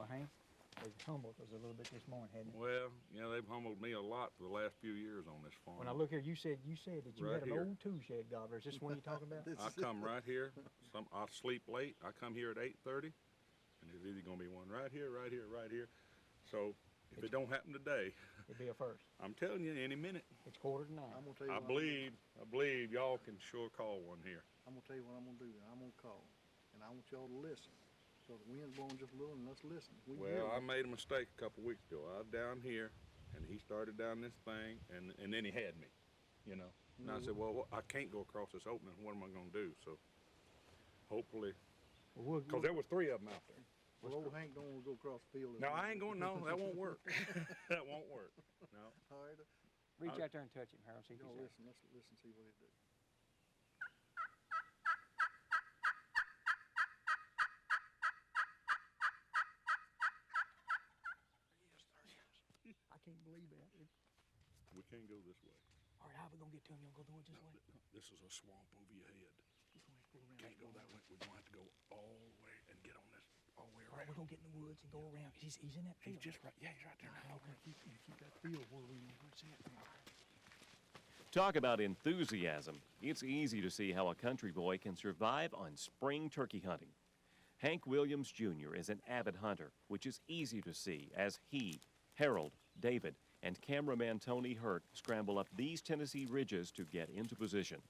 Well, Hank, they've humbled us a little bit this morning, hadn't they? Well, they've humbled me a lot for the last few years on this farm. When I look here, you said that you Right had an here. old two-shed gobbler. Is this the one you're talking about? I come right here. I sleep late. I come here at 8:30, and there's either going to be one right here, right here, right here. So if it don't happen today, It'd be a first. I'm telling you, any minute. It's 8:45. I'm gonna tell you. I believe y'all can sure call one here. I'm gonna tell you what I'm gonna do. I'm gonna call, and I want y'all to listen. So the wind's blowing just a little, and let's listen. Well, I made a mistake a couple weeks ago. I was down here, and he started down this thing, and then he had me, And I said, well, I can't go across this opening. What am I going to do? So hopefully, because there was 3 of them out there. Well, old Hank don't want to go across the field. No, I ain't going. No, that won't work. That won't work. No. All right. Reach out there and touch him, Harold. See if Y'all he's listen. Let's listen. See what he do. I can't believe that. We can't go this way. All right, how are we gonna get to him? You'll go the woods this way? This is a swamp over your head. We're gonna have to go around. Can't go that way. We're gonna have to go all the way and get on this all the way around. All right, we're gonna get in the woods and go around. He's in that field. He's just right. Yeah, he's right there. Now. Okay, keep that field where we know where it's at. Talk about enthusiasm. It's easy to see how a country boy can survive on spring turkey hunting. Hank Williams Jr. is an avid hunter, which is easy to see as he, Harold, David, and cameraman Tony Hurt scramble up these Tennessee ridges to get into position.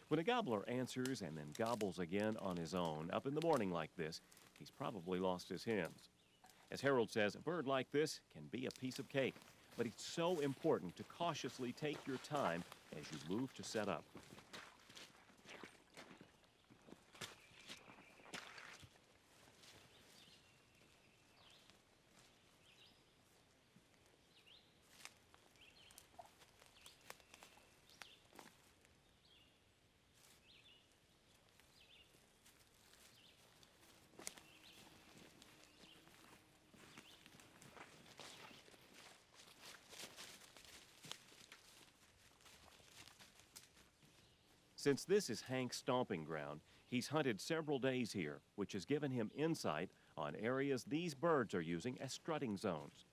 When a gobbler answers and then gobbles again on his own up in the morning like this, he's probably lost his hens. As Harold says, a bird like this can be a piece of cake, but it's so important to cautiously take your time as you move to set up. Since this is Hank's stomping ground, he's hunted several days here, which has given him insight on areas these birds are using as strutting zones.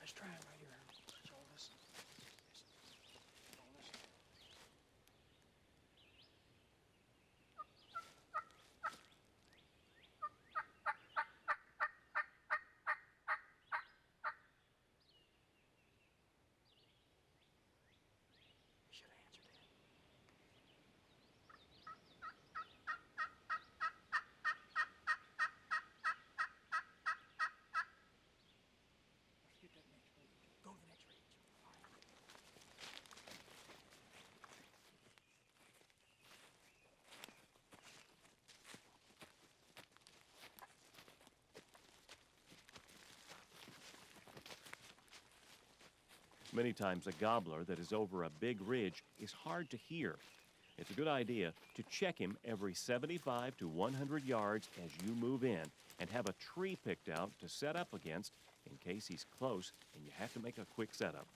Let's try it right here, Harold. Let's all listen. Listen. All listen. Should have answered that. Let's get that next ridge. Go to the next ridge. All right. Many times a gobbler that is over a big ridge is hard to hear. It's a good idea to check him every 75 to 100 yards as you move in and have a tree picked out to set up against in case he's close and you have to make a quick setup.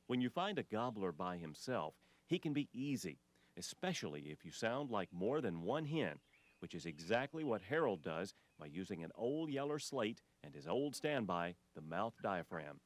When you find a gobbler by himself, he can be easy, especially if you sound like more than one hen, which is exactly what Harold does by using an old Yeller slate and his old standby, the mouth diaphragm.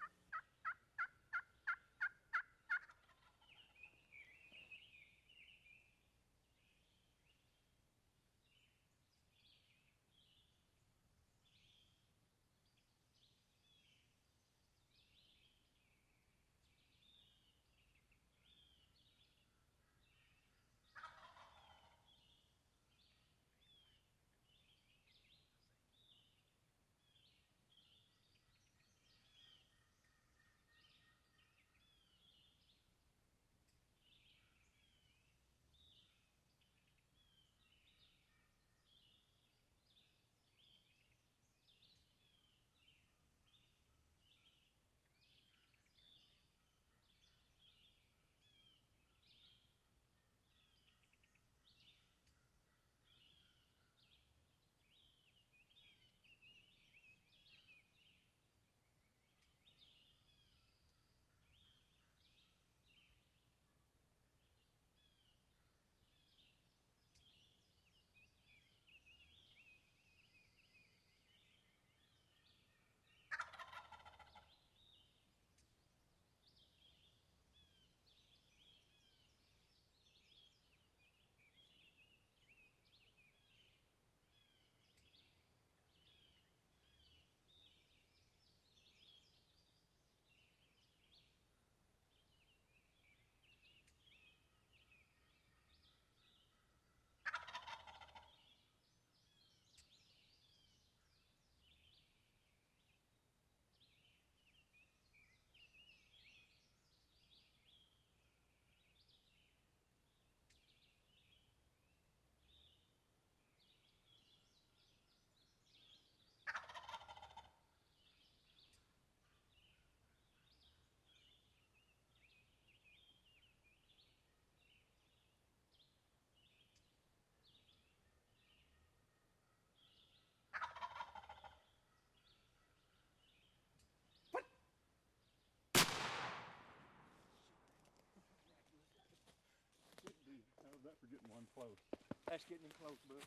close. That's getting him close, bud.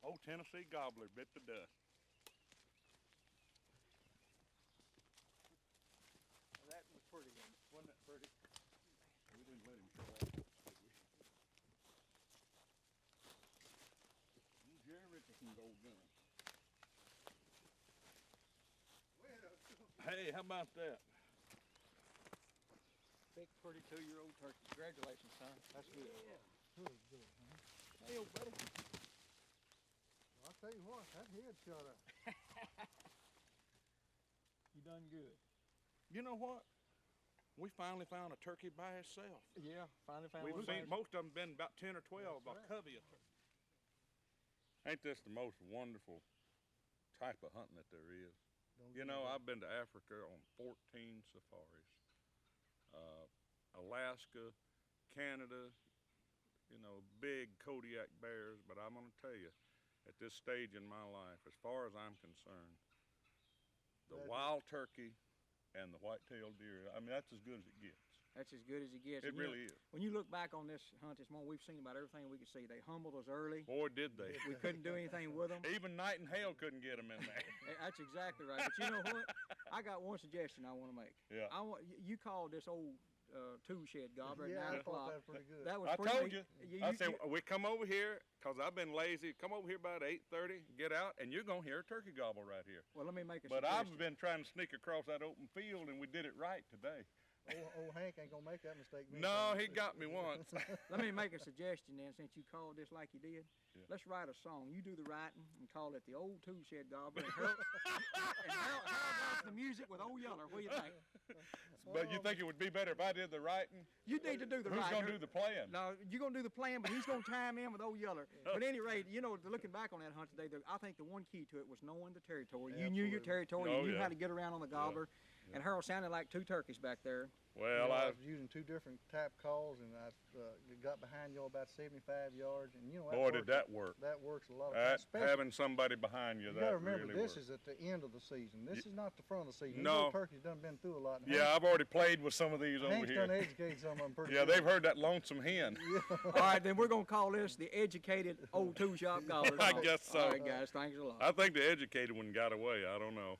Old Tennessee gobbler bit the dust. That was pretty good. Wasn't that pretty? We didn't let him show off, did we? Jerry Richardson's old gun. Hey, how about that? Big, pretty 2-year-old turkey. Congratulations, son. That's good. Good, good, huh? Hey, old buddy. Well, I'll tell you what, that head shot up. You done good. You know what? We finally found a turkey by itself. Yeah, finally found We've one. seen most of them been about 10 or 12, That's a right. covey of turkeys. Ain't this the most wonderful type of hunting that there is? Don't You give know, up. I've been to Africa on 14 safaris. Alaska, Canada, you know, big Kodiak bears, but I'm gonna tell you, at this stage in my life, as far as I'm concerned, the That- wild turkey and the white-tailed deer, I mean, that's as good as it gets. That's as good as it gets. It And you know, really is. when you look back on this hunt this morning, we've seen about everything we could see. They humbled us early. Boy, did they. We couldn't do anything with them. Even Night and Hale couldn't get them in there. That's exactly right. But you know what? I got one suggestion I want to make. Yeah. I want you called this old tool shed gobbler Yeah, at 9 I thought o'clock. that was pretty good. That was I pretty told neat. you. I said, we come over here, because I've been lazy. Come over here about 8:30, get out, and you're going to hear a turkey gobble right here. Well, let me make a But suggestion. I've been trying to sneak across that open field, and we did it right today. Old Hank ain't gonna make that mistake. many No, times. he got me once. Let me make a suggestion then, since you called this like you did. Yeah. Let's write a song. You do the writing and call it the old tool shed gobbler. And Harold does the music with Old Yeller. What do you think? But you think it would be better if I did the writing? You need to do the Who's writing. going to do the playing? No, you're going to do the plan, but he's going to chime in with Old Yeller. But at any rate, you know, looking back on that hunt today, I think the one key to it was knowing the territory. You knew your Absolutely. territory. Oh, You knew yeah. how to get around on the gobbler. And Harold sounded like 2 turkeys back there. Well, I I, was using 2 different tap calls, and I got behind you about 75 yards, and you know that boy, works. did that work. That works a lot of That, times. Especially, having somebody behind you, you that gotta remember, really this worked. is at the end of the season. This is not the front of the season. No. These old turkeys done been through a lot. And Yeah, I've already played with some of these over Hank's done here. educated some of them pretty Yeah, good. they've heard that lonesome hen. All right, then we're going to call this the educated old tool shop gobbler. I guess so. All right, guys, thanks a lot. I think the educated one got away. I don't know.